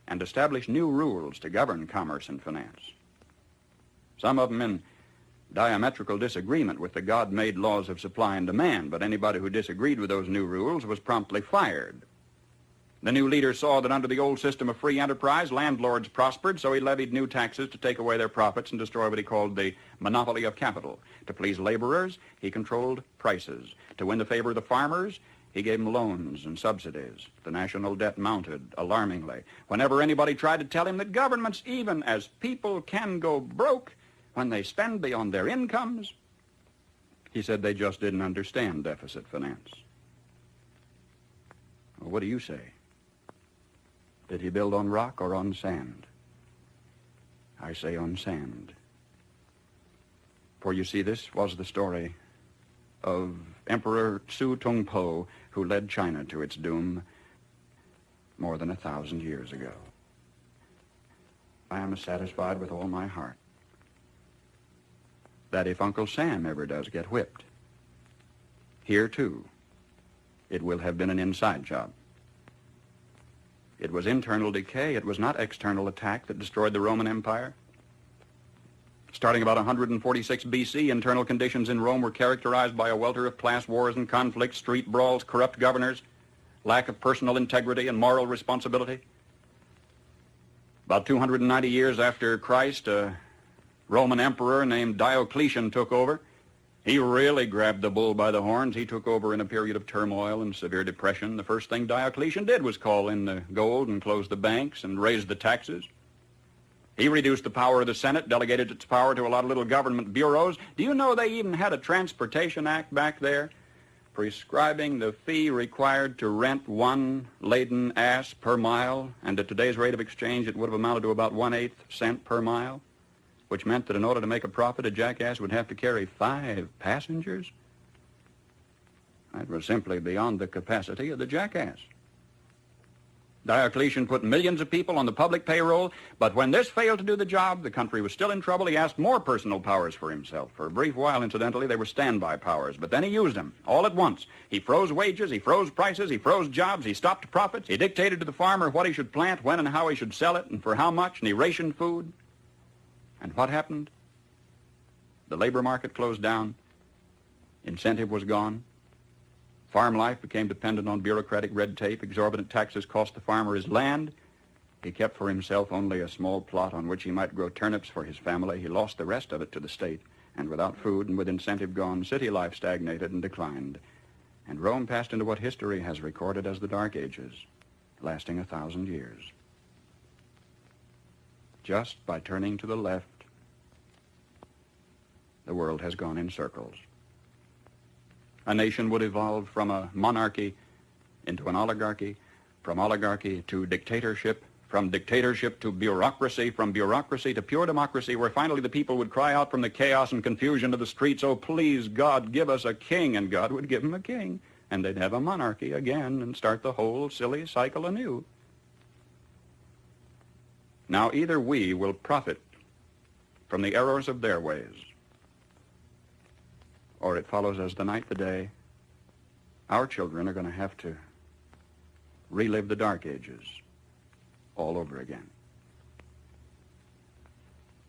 and establish new rules to govern commerce and finance. Some of them in diametrical disagreement with the God-made laws of supply and demand, but anybody who disagreed with those new rules was promptly fired. The new leader saw that under the old system of free enterprise, landlords prospered, so he levied new taxes to take away their profits and destroy what he called the monopoly of capital. To please laborers, he controlled prices. To win the favor of the farmers, he gave them loans and subsidies. The national debt mounted alarmingly. Whenever anybody tried to tell him that governments, even as people, can go broke when they spend beyond their incomes, he said they just didn't understand deficit finance. Well, what do you say? Did he build on rock or on sand? I say on sand. For you see, this was the story of Emperor Su Tongpo, who led China to its doom more than 1,000 years ago. I am satisfied with all my heart that if Uncle Sam ever does get whipped, here too, it will have been an inside job. It was internal decay. It was not external attack that destroyed the Roman Empire. Starting about 146 BC, internal conditions in Rome were characterized by a welter of class wars and conflicts, street brawls, corrupt governors, lack of personal integrity and moral responsibility. About 290 years after Christ, a Roman emperor named Diocletian took over. He really grabbed the bull by the horns. He took over in a period of turmoil and severe depression. The first thing Diocletian did was call in the gold and close the banks and raise the taxes. He reduced the power of the Senate, delegated its power to a lot of little government bureaus. Do you know they even had a Transportation Act back there prescribing the fee required to rent one laden ass per mile? And at today's rate of exchange, it would have amounted to about 1/8 cent per mile, which meant that in order to make a profit, a jackass would have to carry 5 passengers. That was simply beyond the capacity of the jackass. Diocletian put millions of people on the public payroll, but when this failed to do the job, the country was still in trouble. He asked more personal powers for himself. For a brief while, incidentally, they were standby powers, but then he used them all at once. He froze wages, he froze prices, he froze jobs, he stopped profits. He dictated to the farmer what he should plant, when and how he should sell it, and for how much, and he rationed food. And what happened? The labor market closed down. Incentive was gone. Farm life became dependent on bureaucratic red tape. Exorbitant taxes cost the farmer his land. He kept for himself only a small plot on which he might grow turnips for his family. He lost the rest of it to the state. And without food and with incentive gone, city life stagnated and declined. And Rome passed into what history has recorded as the Dark Ages, lasting 1,000 years. Just by turning to the left, the world has gone in circles. A nation would evolve from a monarchy into an oligarchy, from oligarchy to dictatorship, from dictatorship to bureaucracy, from bureaucracy to pure democracy, where finally the people would cry out from the chaos and confusion of the streets, "Oh, please, God, give us a king," and God would give them a king. and they'd have a monarchy again and start the whole silly cycle anew. Now either we will profit from the errors of their ways, or it follows as the night the day, our children are going to have to relive the Dark Ages all over again.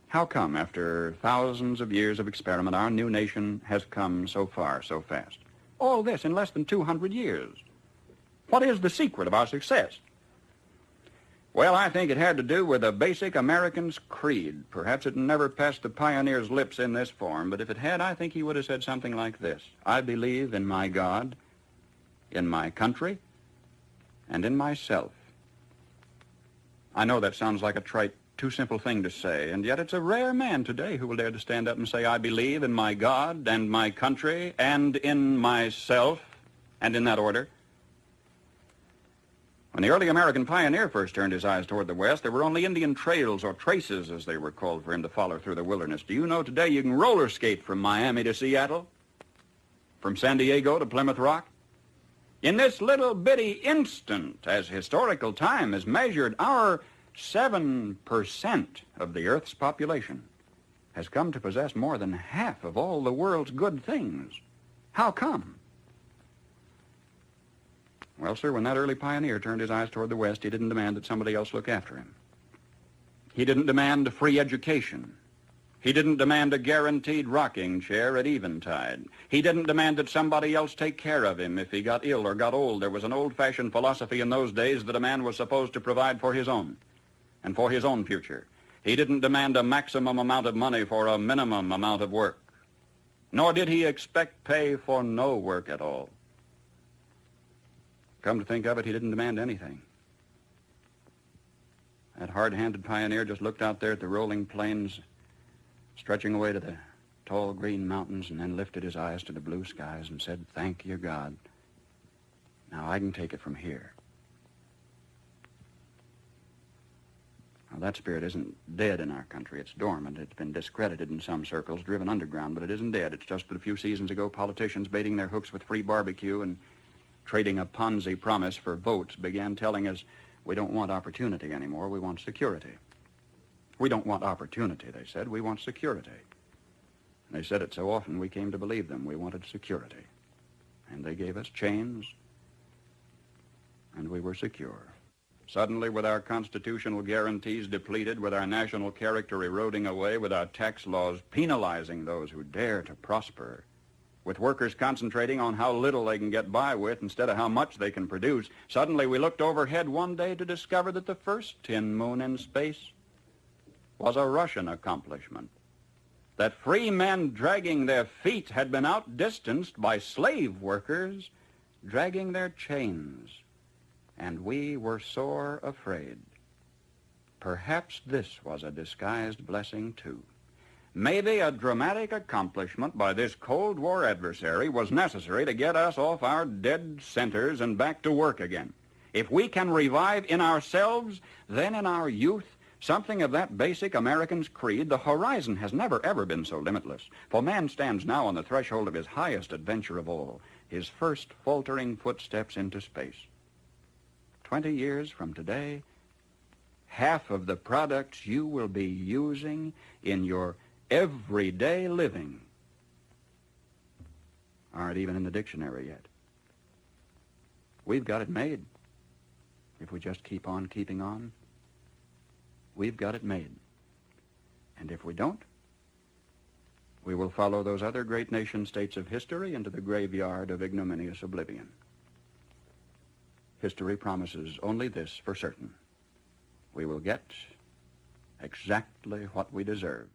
How come, after thousands of years of experiment, our new nation has come so far so fast? All this in less than 200 years. What is the secret of our success? Well, I think it had to do with a basic American's creed. Perhaps it never passed the pioneer's lips in this form, but if it had, I think he would have said something like this: I believe in my God, in my country, and in myself. I know that sounds like a trite, too simple thing to say, and yet it's a rare man today who will dare to stand up and say, I believe in my God and my country and in myself, and in that order. When the early American pioneer first turned his eyes toward the West, there were only Indian trails, or traces as they were called, for him to follow through the wilderness. Do you know today you can roller skate from Miami to Seattle? From San Diego to Plymouth Rock? In this little bitty instant, as historical time is measured, our 7% of the Earth's population has come to possess more than half of all the world's good things. How come? Well, sir, when that early pioneer turned his eyes toward the West, he didn't demand that somebody else look after him. He didn't demand a free education. He didn't demand a guaranteed rocking chair at eventide. He didn't demand that somebody else take care of him if he got ill or got old. There was an old-fashioned philosophy in those days that a man was supposed to provide for his own and for his own future. He didn't demand a maximum amount of money for a minimum amount of work, nor did he expect pay for no work at all. Come to think of it, he didn't demand anything. That hard-handed pioneer just looked out there at the rolling plains stretching away to the tall green mountains, and then lifted his eyes to the blue skies and said, thank you, God. Now I can take it from here. Now that spirit isn't dead in our country. It's dormant. It's been discredited in some circles, driven underground, but it isn't dead. It's just that a few seasons ago, politicians baiting their hooks with free barbecue and trading a Ponzi promise for votes began telling us we don't want opportunity anymore, we want security. We don't want opportunity, they said, we want security. And they said it so often we came to believe them. We wanted security. And they gave us chains, and we were secure. Suddenly, with our constitutional guarantees depleted, with our national character eroding away, with our tax laws penalizing those who dare to prosper, with workers concentrating on how little they can get by with instead of how much they can produce, suddenly we looked overhead one day to discover that the first tin moon in space was a Russian accomplishment. That free men dragging their feet had been outdistanced by slave workers dragging their chains. And we were sore afraid. Perhaps this was a disguised blessing, too. Maybe a dramatic accomplishment by this Cold War adversary was necessary to get us off our dead centers and back to work again. If we can revive in ourselves, then in our youth, something of that basic American's creed, the horizon has never, ever been so limitless. For man stands now on the threshold of his highest adventure of all, his first faltering footsteps into space. 20 years from today, half of the products you will be using in your everyday living aren't even in the dictionary yet. We've got it made. If we just keep on keeping on, we've got it made. And if we don't, we will follow those other great nation-states of history into the graveyard of ignominious oblivion. History promises only this for certain. We will get exactly what we deserve.